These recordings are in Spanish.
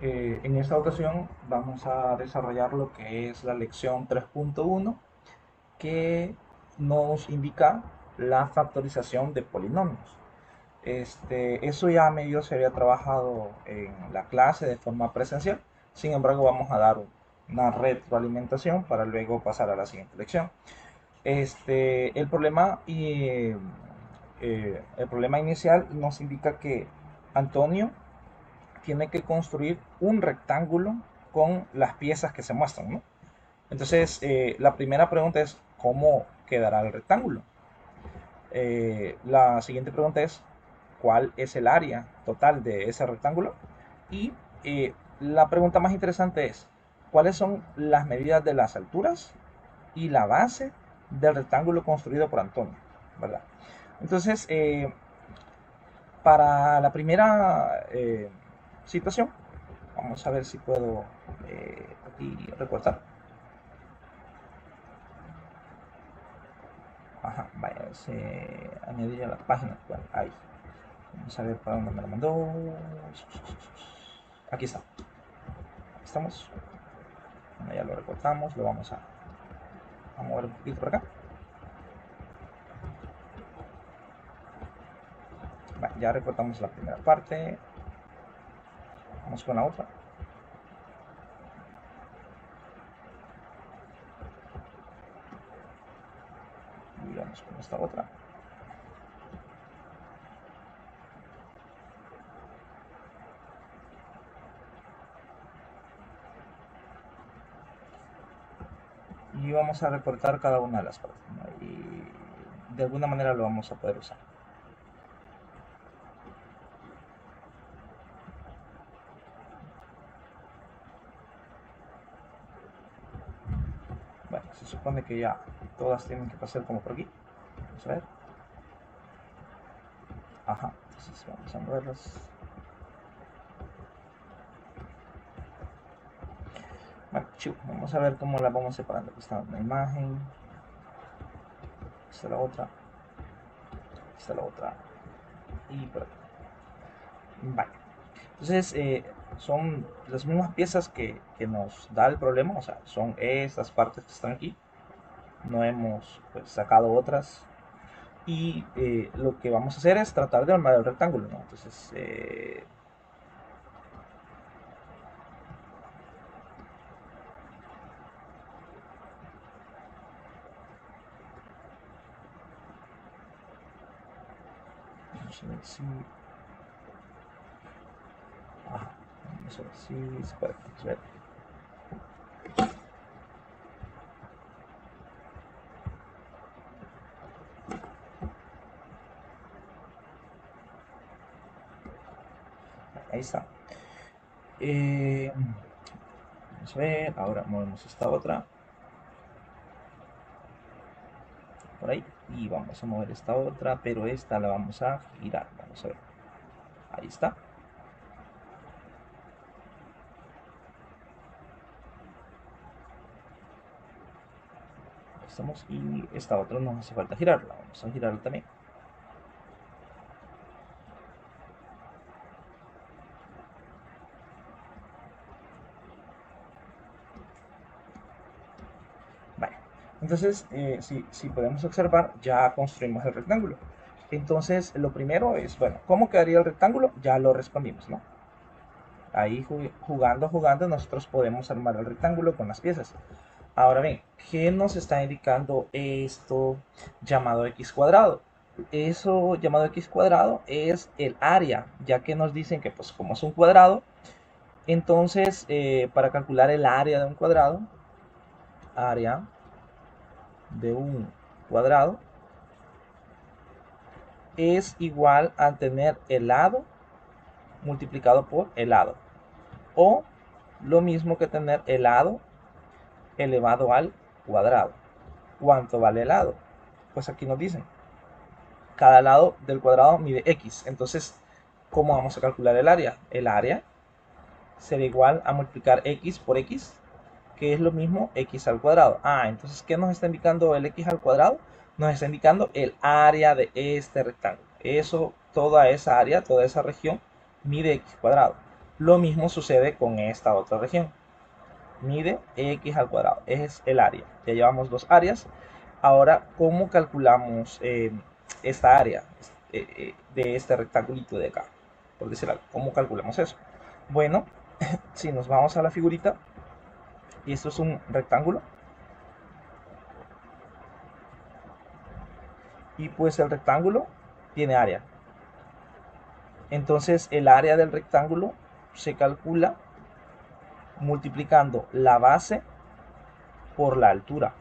En esta ocasión vamos a desarrollar lo que es la lección 3.1 que nos indica la factorización de polinomios. Eso ya medio se había trabajado en la clase de forma presencial, sin embargo vamos a dar una retroalimentación para luego pasar a la siguiente lección. El problema el problema inicial nos indica que Antonio tiene que construir un rectángulo con las piezas que se muestran, ¿no? Entonces, la primera pregunta es, ¿cómo quedará el rectángulo? La siguiente pregunta es, ¿cuál es el área total de ese rectángulo? Y la pregunta más interesante es, ¿cuáles son las medidas de las alturas y la base del rectángulo construido por Antonio? ¿Verdad? Entonces, para la primera situación, vamos a ver si puedo aquí recortar. Ajá, vaya, se añadir a la página actual. Ahí. Vamos a ver para dónde me lo mandó. Aquí está. Estamos. Bueno, ya lo recortamos. Lo vamos a mover un poquito por acá. Vale, ya recortamos la primera parte. Vamos con la otra. Y vamos con esta otra. Y vamos a recortar cada una de las partes, ¿no? Y de alguna manera lo vamos a poder usar. Bueno, se supone que ya todas tienen que pasar como por aquí. Vamos a ver. Ajá, entonces vamos a moverlas. Bueno, vamos a ver cómo las vamos separando. Aquí está una imagen. Aquí está la otra. Aquí está la otra. Y por aquí. Vale. Entonces, son las mismas piezas que nos da el problema. O sea, son estas partes que están aquí. No hemos pues, sacado otras. Y lo que vamos a hacer es tratar de armar el rectángulo, ¿no? Entonces, vamos a ver si... Ajá, vamos a ver si se puede. Vamos a ver. Ahí está. Vamos a ver, ahora movemos esta otra por ahí y vamos a mover esta otra, pero esta la vamos a girar. Vamos a ver, ahí está. Ahí estamos y esta otra no hace falta girarla, vamos a girarla también. Vale, entonces si podemos observar, ya construimos el rectángulo. Entonces lo primero es, bueno, ¿cómo quedaría el rectángulo? Ya lo respondimos, ¿no? Ahí jugando nosotros podemos armar el rectángulo con las piezas. Ahora bien, ¿qué nos está indicando esto llamado x cuadrado? Eso llamado x cuadrado es el área, ya que nos dicen que pues como es un cuadrado, entonces para calcular el área de un cuadrado, área de un cuadrado es igual a tener el lado multiplicado por el lado, o lo mismo que tener el lado elevado al cuadrado. ¿Cuánto vale el lado? Pues aquí nos dicen, cada lado del cuadrado mide x. Entonces, ¿cómo vamos a calcular el área? El área será igual a multiplicar x por x, que es lo mismo x al cuadrado. Entonces, ¿qué nos está indicando el x al cuadrado? Nos está indicando el área de este rectángulo. Eso, toda esa área, toda esa región, mide x cuadrado. Lo mismo sucede con esta otra región. Mide x al cuadrado, es el área. Ya llevamos dos áreas. Ahora, ¿cómo calculamos esta área de este rectangulito de acá? Por decir algo, ¿cómo calculamos eso? Bueno, si nos vamos a la figurita, y esto es un rectángulo, y pues el rectángulo tiene área. Entonces el área del rectángulo se calcula multiplicando la base por la altura.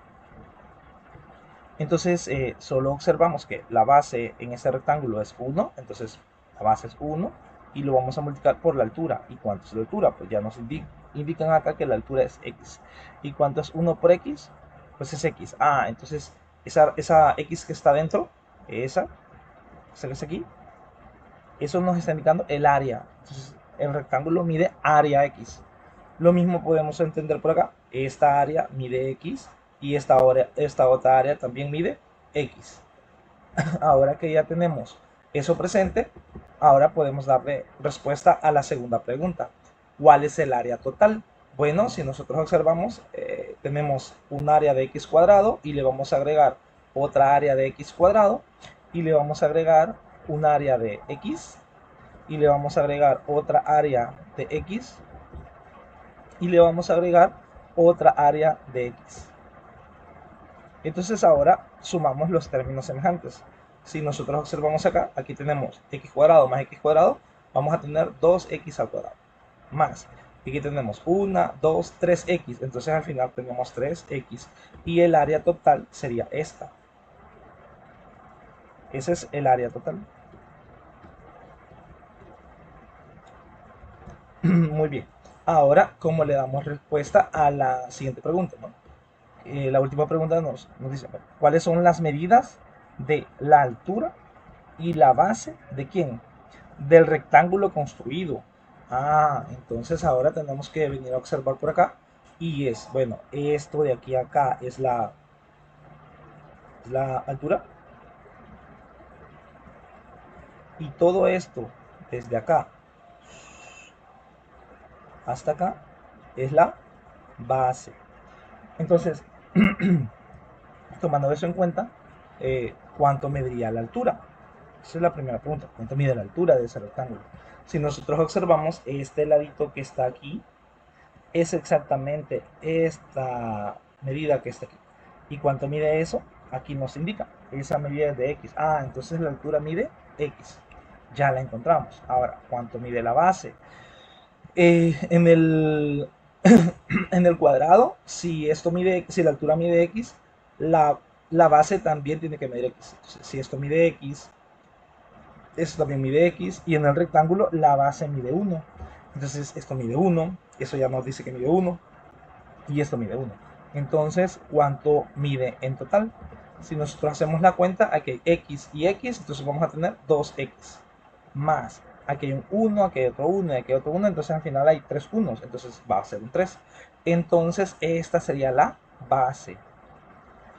Entonces solo observamos que la base en este rectángulo es 1, entonces la base es 1 y lo vamos a multiplicar por la altura. ¿Y cuánto es la altura? Pues ya nos indican acá que la altura es x. ¿Y cuánto es 1 por x? Pues es x. Ah, entonces esa x que está dentro, esa que es aquí, eso nos está indicando el área. Entonces el rectángulo mide área x. Lo mismo podemos entender por acá. Esta área mide x y esta otra área también mide x. Ahora que ya tenemos eso presente, ahora podemos darle respuesta a la segunda pregunta. ¿Cuál es el área total? Bueno, si nosotros observamos, tenemos un área de x cuadrado y le vamos a agregar otra área de x cuadrado y le vamos a agregar un área de x y le vamos a agregar otra área de x y le vamos a agregar otra área de x. Entonces ahora sumamos los términos semejantes. Si nosotros observamos acá, aquí tenemos x cuadrado más x cuadrado, vamos a tener 2x al cuadrado. Más, aquí tenemos 1, 2, 3x, entonces al final tenemos 3x. Y el área total sería esta. Ese es el área total. Muy bien. Ahora, ¿cómo le damos respuesta a la siguiente pregunta, ¿no? La última pregunta nos dice, bueno, ¿cuáles son las medidas de la altura y la base de quién? Del rectángulo construido. Ah, entonces ahora tenemos que venir a observar por acá. Y es, bueno, esto de aquí a acá es la altura. Y todo esto, desde acá hasta acá, es la base. Entonces, tomando eso en cuenta, ¿cuánto mediría la altura? Esa es la primera pregunta. ¿Cuánto mide la altura de ese rectángulo? Si nosotros observamos este ladito que está aquí, es exactamente esta medida que está aquí. ¿Y cuánto mide eso? Aquí nos indica. Esa medida es de x. Ah, entonces la altura mide x. Ya la encontramos. Ahora, ¿cuánto mide la base? En el, en el cuadrado, si la altura mide x, la base también tiene que medir x. Entonces, si esto mide x, esto también mide x, y en el rectángulo la base mide 1. Entonces esto mide 1, eso ya nos dice que mide 1, y esto mide 1. Entonces, ¿cuánto mide en total? Si nosotros hacemos la cuenta, aquí hay x y x, entonces vamos a tener 2x. Más, aquí hay un 1, aquí hay otro 1, aquí hay otro 1, entonces al final hay 3 unos, entonces va a ser un 3. Entonces, esta sería la base.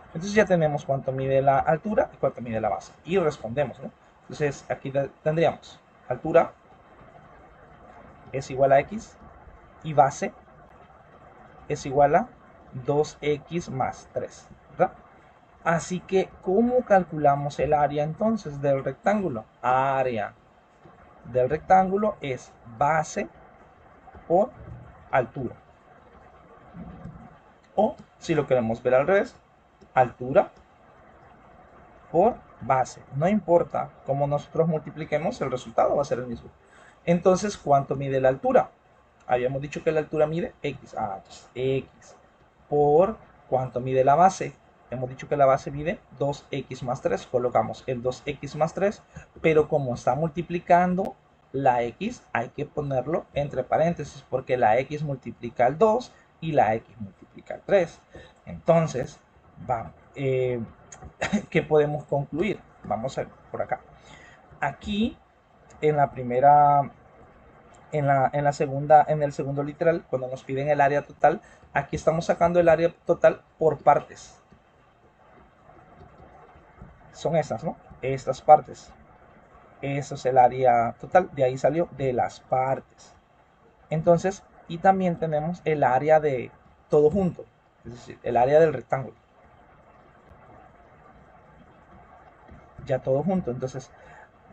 Entonces ya tenemos cuánto mide la altura y cuánto mide la base. Y respondemos, ¿no? Entonces aquí tendríamos altura es igual a x y base es igual a 2x más 3, ¿verdad? Así que, ¿cómo calculamos el área entonces del rectángulo? Área del rectángulo es base por altura. O, si lo queremos ver al revés, altura por base. No importa cómo nosotros multipliquemos, el resultado va a ser el mismo. Entonces, ¿cuánto mide la altura? Habíamos dicho que la altura mide x. Ah, entonces x por cuánto mide la base. Hemos dicho que la base mide 2x más 3. Colocamos el 2x más 3, pero como está multiplicando la x, hay que ponerlo entre paréntesis, porque la x multiplica el 2 y la x multiplica el 3. Entonces, vamos, ¿qué podemos concluir? Vamos a ver por acá. Aquí, en la primera, en el segundo literal, cuando nos piden el área total, aquí estamos sacando el área total por partes. Son esas, ¿no? Estas partes. Eso es el área total. De ahí salió de las partes. Entonces, y también tenemos el área de todo junto, es decir, el área del rectángulo. Ya todo junto. Entonces,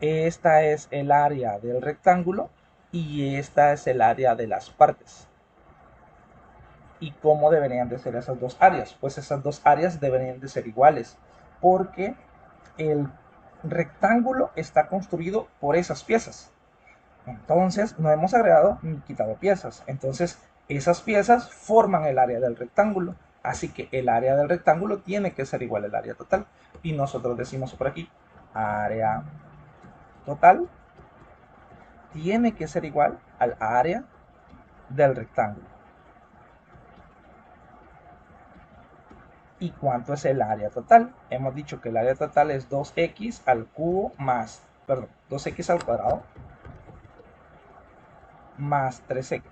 esta es el área del rectángulo y esta es el área de las partes. ¿Y cómo deberían de ser esas dos áreas? Pues esas dos áreas deberían de ser iguales, porque el rectángulo está construido por esas piezas. Entonces, no hemos agregado ni quitado piezas. Entonces, esas piezas forman el área del rectángulo. Así que el área del rectángulo tiene que ser igual al área total. Y nosotros decimos por aquí, área total tiene que ser igual al área del rectángulo. ¿Y cuánto es el área total? Hemos dicho que el área total es 2x al cubo más, perdón, 2x al cuadrado más 3x.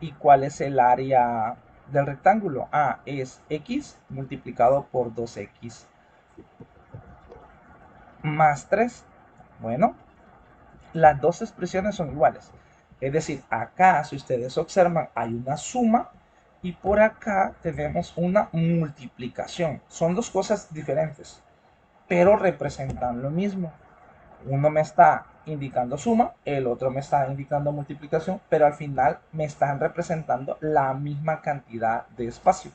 ¿Y cuál es el área del rectángulo? Ah, es x multiplicado por 2x más 3. Bueno, las dos expresiones son iguales. Es decir, acá, si ustedes observan, hay una suma y por acá tenemos una multiplicación. Son dos cosas diferentes, pero representan lo mismo. Uno me está indicando suma, el otro me está indicando multiplicación, pero al final me están representando la misma cantidad de espacio.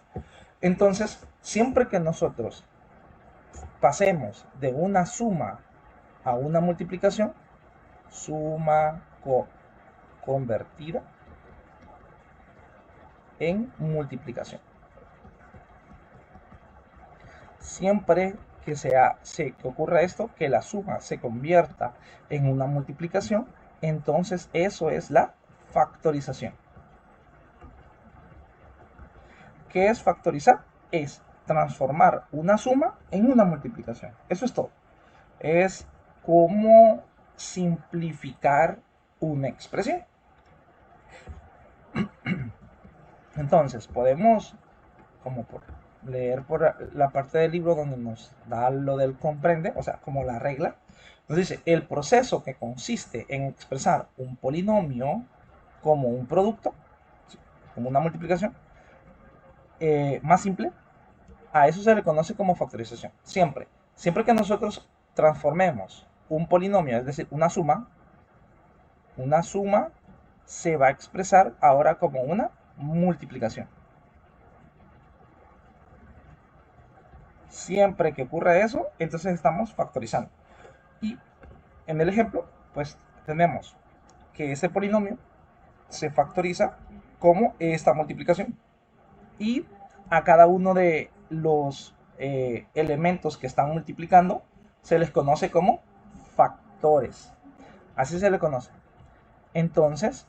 Entonces, siempre que nosotros pasemos de una suma a una multiplicación, suma convertida en multiplicación. Siempre que que ocurra esto, que la suma se convierta en una multiplicación, entonces eso es la factorización. ¿Qué es factorizar? Es transformar una suma en una multiplicación. Eso es todo. Es como simplificar una expresión. Entonces, podemos, como por leer por la parte del libro donde nos da lo del comprende, o sea, como la regla, nos dice, el proceso que consiste en expresar un polinomio como un producto, como una multiplicación, más simple, a eso se le conoce como factorización. Siempre que nosotros transformemos un polinomio, es decir, una suma se va a expresar ahora como una multiplicación. Siempre que ocurra eso, entonces estamos factorizando. Y en el ejemplo, pues tenemos que ese polinomio se factoriza como esta multiplicación. Y a cada uno de los elementos que están multiplicando se les conoce como factores. Así se le conoce. Entonces,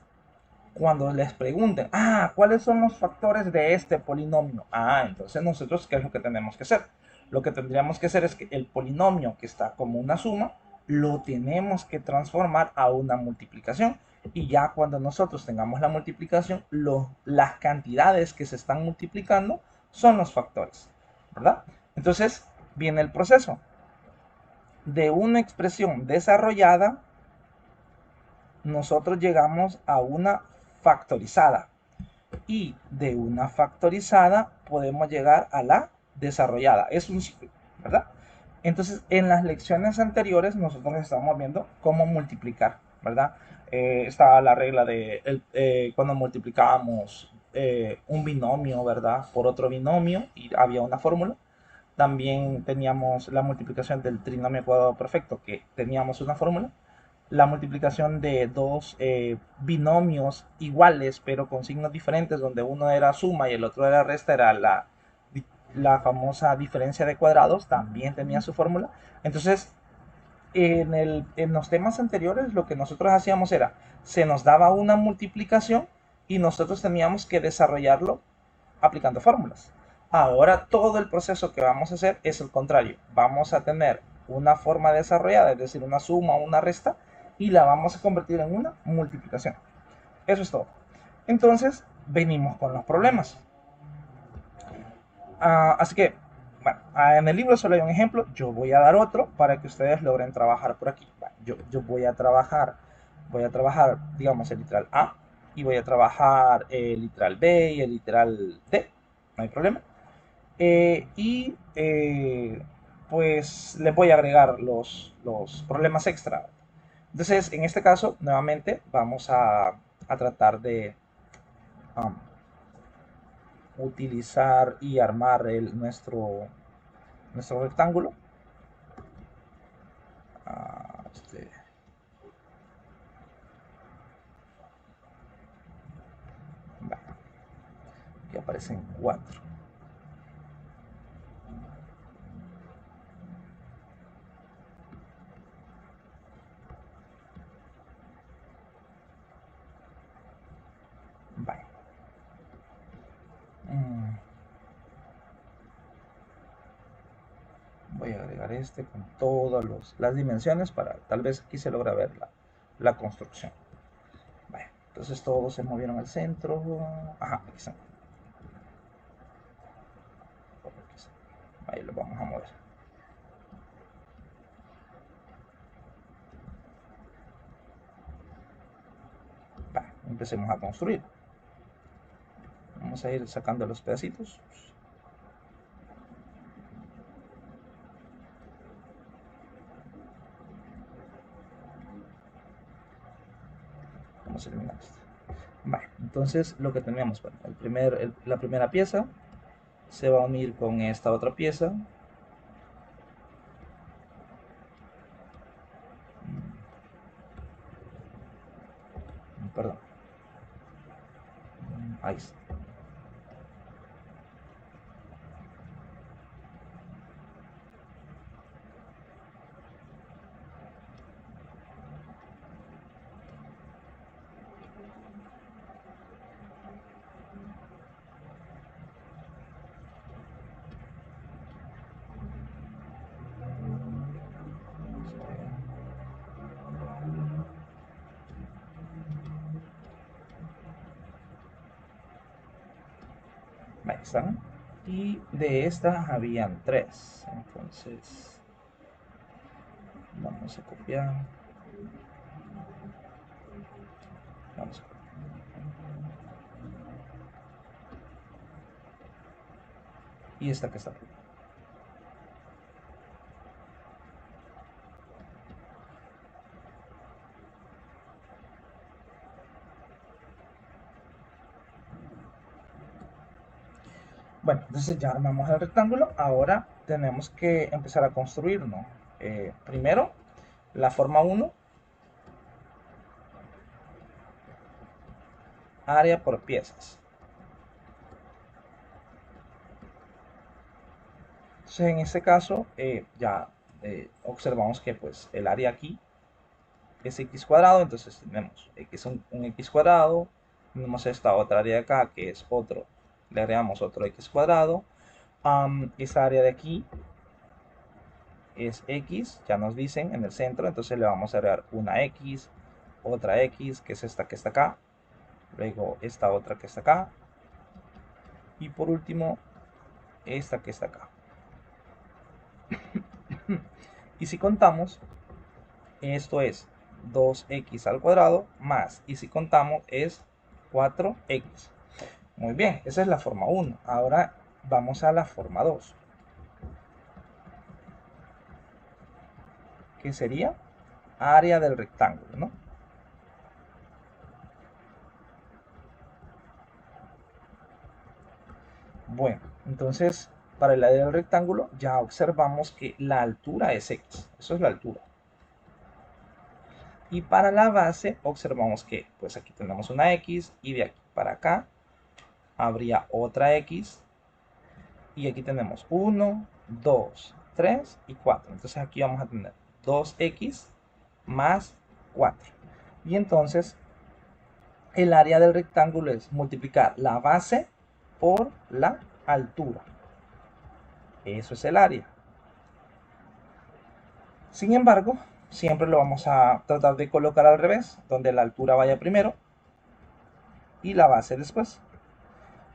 cuando les pregunten, ¿cuáles son los factores de este polinomio? Entonces nosotros, ¿qué es lo que tenemos que hacer? Lo que tendríamos que hacer es que el polinomio que está como una suma, lo tenemos que transformar a una multiplicación. Y ya cuando nosotros tengamos la multiplicación, las cantidades que se están multiplicando son los factores, ¿verdad? Entonces viene el proceso de una expresión desarrollada. Nosotros llegamos a una factorizada y de una factorizada podemos llegar a la desarrollada. Es un ciclo, ¿verdad? Entonces, en las lecciones anteriores nosotros estábamos viendo cómo multiplicar, ¿verdad? Estaba la regla de cuando multiplicábamos un binomio, ¿verdad? Por otro binomio y había una fórmula. También teníamos la multiplicación del trinomio cuadrado perfecto, que teníamos una fórmula. La multiplicación de dos binomios iguales, pero con signos diferentes, donde uno era suma y el otro era resta, era la famosa diferencia de cuadrados, también tenía su fórmula. Entonces, en los temas anteriores, lo que nosotros hacíamos era, se nos daba una multiplicación y nosotros teníamos que desarrollarlo aplicando fórmulas. Ahora todo el proceso que vamos a hacer es el contrario. Vamos a tener una forma desarrollada, es decir, una suma o una resta, y la vamos a convertir en una multiplicación. Eso es todo. Entonces, venimos con los problemas. Así que, bueno, en el libro solo hay un ejemplo. Yo voy a dar otro para que ustedes logren trabajar por aquí. Yo voy a trabajar, digamos, el literal A. y voy a trabajar el literal B y el literal D, no hay problema. Pues le voy a agregar los problemas extra. Entonces, en este caso, nuevamente vamos a tratar de um, utilizar y armar nuestro rectángulo. Ah, vale, aquí aparecen 4. Vale. Mm, Voy a agregar este con todas las dimensiones para tal vez aquí se logra ver la construcción. Vale. Entonces todos se movieron al centro. Ajá, aquí están. Ahí lo vamos a mover. Vale, empecemos a construir. Vamos a ir sacando los pedacitos. Vamos a eliminar esto. Vale, entonces lo que tenemos, bueno, la primera pieza se va a unir con esta otra pieza. Perdón. Ahí está. Ahí están. Y de estas habían 3. Entonces, vamos a copiar. Vamos a copiar. Y esta que está aquí. Bueno, entonces ya armamos el rectángulo. Ahora tenemos que empezar a construir, ¿no? Primero, la forma 1, área por piezas. Entonces, en este caso, ya observamos que pues el área aquí es x cuadrado, entonces tenemos un x cuadrado, tenemos esta otra área de acá que es otro, le agregamos otro x cuadrado. Esa área de aquí es x, ya nos dicen en el centro, entonces le vamos a agregar una x, otra x, que es esta que está acá, luego esta otra que está acá, y por último esta que está acá. Y si contamos, esto es 2x al cuadrado más, y si contamos es 4x. Muy bien, esa es la forma 1. Ahora vamos a la forma 2, que sería área del rectángulo, ¿no? Bueno, entonces para el área del rectángulo ya observamos que la altura es x, eso es la altura. Y para la base observamos que pues aquí tenemos una x y de aquí para acá habría otra x y aquí tenemos 1, 2, 3 y 4. Entonces aquí vamos a tener 2x más 4. Y entonces el área del rectángulo es multiplicar la base por la altura. Eso es el área. Sin embargo, siempre lo vamos a tratar de colocar al revés, donde la altura vaya primero y la base después.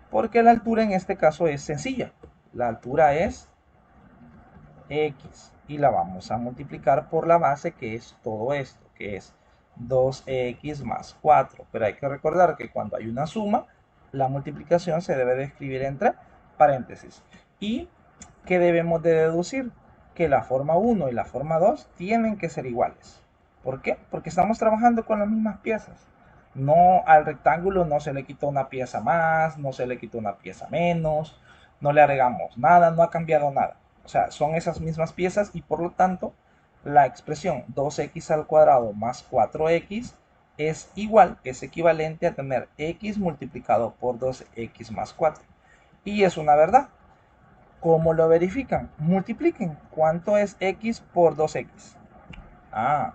Porque la altura en este caso es sencilla. La altura es x y la vamos a multiplicar por la base, que es todo esto, que es 2x más 4. Pero hay que recordar que cuando hay una suma, la multiplicación se debe de escribir entre paréntesis. ¿Y qué debemos de deducir? Que la forma 1 y la forma 2 tienen que ser iguales. ¿Por qué? Porque estamos trabajando con las mismas piezas. No, al rectángulo no se le quitó una pieza más, no se le quitó una pieza menos, no le agregamos nada, no ha cambiado nada. O sea, son esas mismas piezas y por lo tanto la expresión 2x al cuadrado más 4x es igual, es equivalente a tener x multiplicado por 2x más 4. Y es una verdad. ¿Cómo lo verifican? Multipliquen. ¿Cuánto es x por 2x? Ah,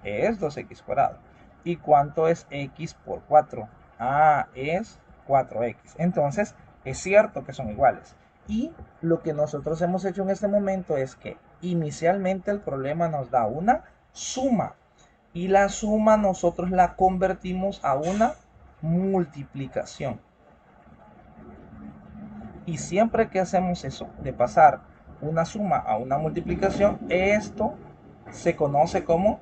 es 2x cuadrado. ¿Y cuánto es x por 4? Ah, es 4x. Entonces, es cierto que son iguales. Y lo que nosotros hemos hecho en este momento es que inicialmente el problema nos da una suma. Y la suma nosotros la convertimos a una multiplicación. Y siempre que hacemos eso, de pasar una suma a una multiplicación, esto se conoce como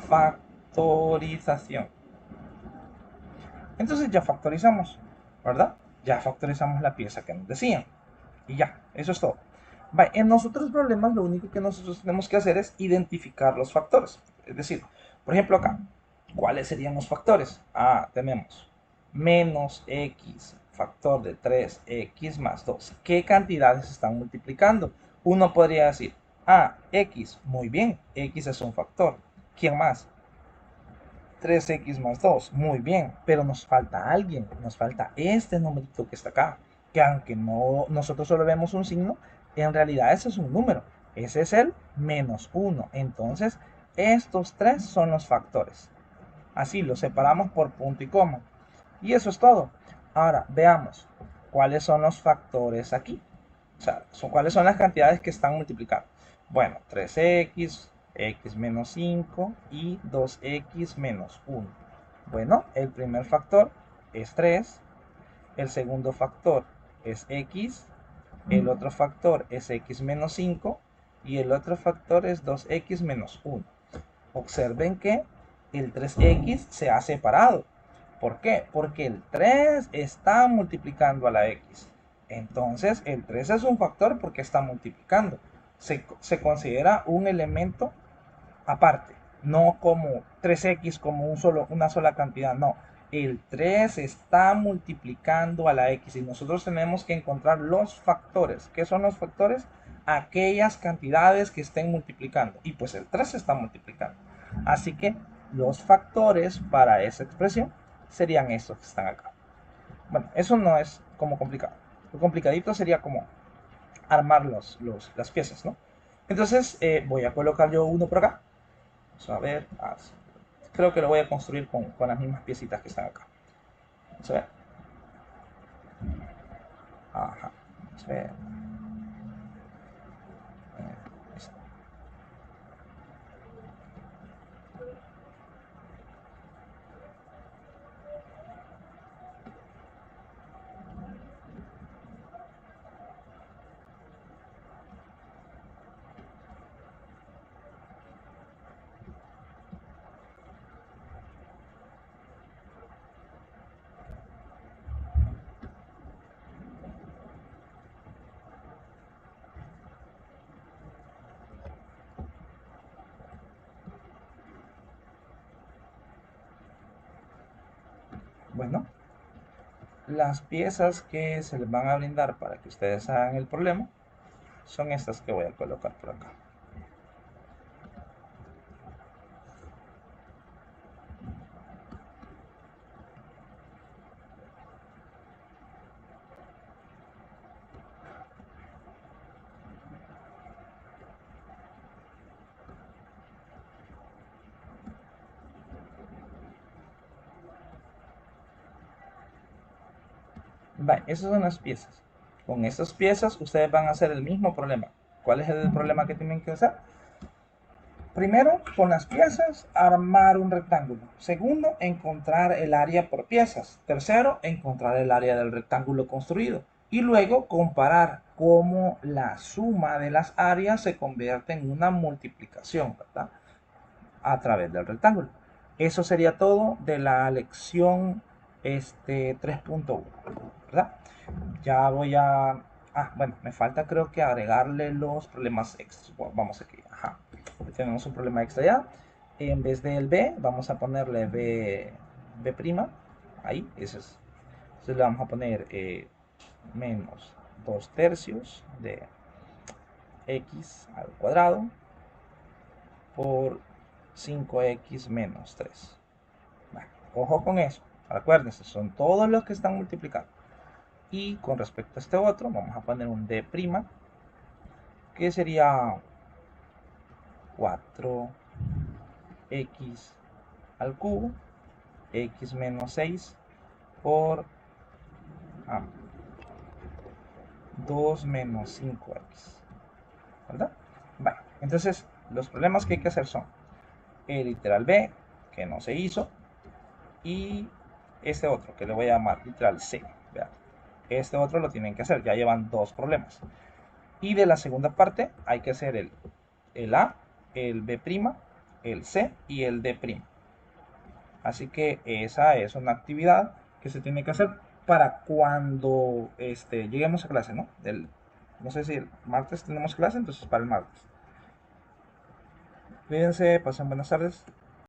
factorización. Entonces ya factorizamos, ¿verdad? Ya factorizamos la pieza que nos decían. Y ya, eso es todo. En nosotros problemas lo único que nosotros tenemos que hacer es identificar los factores. Es decir, por ejemplo acá, ¿cuáles serían los factores? Ah, tenemos menos x, factor de 3x más 2. ¿Qué cantidades están multiplicando? Uno podría decir, ah, x, muy bien, x es un factor. ¿Quién más? 3x más 2, muy bien, pero nos falta alguien, nos falta este numerito que está acá, que aunque no, nosotros solo vemos un signo, en realidad ese es un número, ese es el menos 1, entonces estos tres son los factores, así los separamos por punto y coma, y eso es todo. Ahora veamos cuáles son los factores aquí, o sea, cuáles son las cantidades que están multiplicando. Bueno, 3x, x menos 5 y 2x menos 1. Bueno, el primer factor es 3, el segundo factor es x, el otro factor es x menos 5 y el otro factor es 2x menos 1. Observen que el 3x se ha separado. ¿Por qué? Porque el 3 está multiplicando a la x. Entonces el 3 es un factor porque está multiplicando. Se considera un elemento aparte, no como 3x como una sola cantidad, no. El 3 está multiplicando a la x y nosotros tenemos que encontrar los factores. ¿Qué son los factores? Aquellas cantidades que estén multiplicando. Y pues el 3 se está multiplicando. Así que los factores para esa expresión serían estos que están acá. Bueno, eso no es como complicado. Lo complicadito sería como armar las piezas, ¿no? Entonces voy a colocar yo uno por acá. Vamos a ver. Creo que lo voy a construir con las mismas piecitas que están acá. Vamos a ver. Ajá. Vamos a ver. Bueno, las piezas que se les van a brindar para que ustedes hagan el problema son estas que voy a colocar por acá. Esas son las piezas. Con estas piezas ustedes van a hacer el mismo problema. ¿Cuál es el problema que tienen que hacer? Primero, con las piezas, armar un rectángulo. Segundo, encontrar el área por piezas. Tercero, encontrar el área del rectángulo construido. Y luego comparar cómo la suma de las áreas se convierte en una multiplicación, ¿verdad? A través del rectángulo. Eso sería todo de la lección 3.1, ¿verdad? Ya voy a... Ah, bueno, me falta creo que agregarle los problemas extras. Bueno, vamos aquí, ajá. Tenemos un problema extra ya. En vez del B, vamos a ponerle B'. Ahí, ese es. Entonces le vamos a poner menos 2/3 de x al cuadrado por 5x menos 3. Bueno, ojo con eso. Acuérdense, son todos los que están multiplicando. Y con respecto a este otro, vamos a poner un d', que sería 4x al cubo, x menos 6 por 2 menos 5x. ¿Verdad? Bueno, entonces los problemas que hay que hacer son el literal b, que no se hizo, y este otro, que le voy a llamar literal c. Vean. Este otro lo tienen que hacer, ya llevan dos problemas. Y de la segunda parte hay que hacer el A, el B', el C y el D'. Así que esa es una actividad que se tiene que hacer para cuando lleguemos a clase, ¿no? No sé si el martes tenemos clase, entonces para el martes. Cuídense, pasen buenas tardes.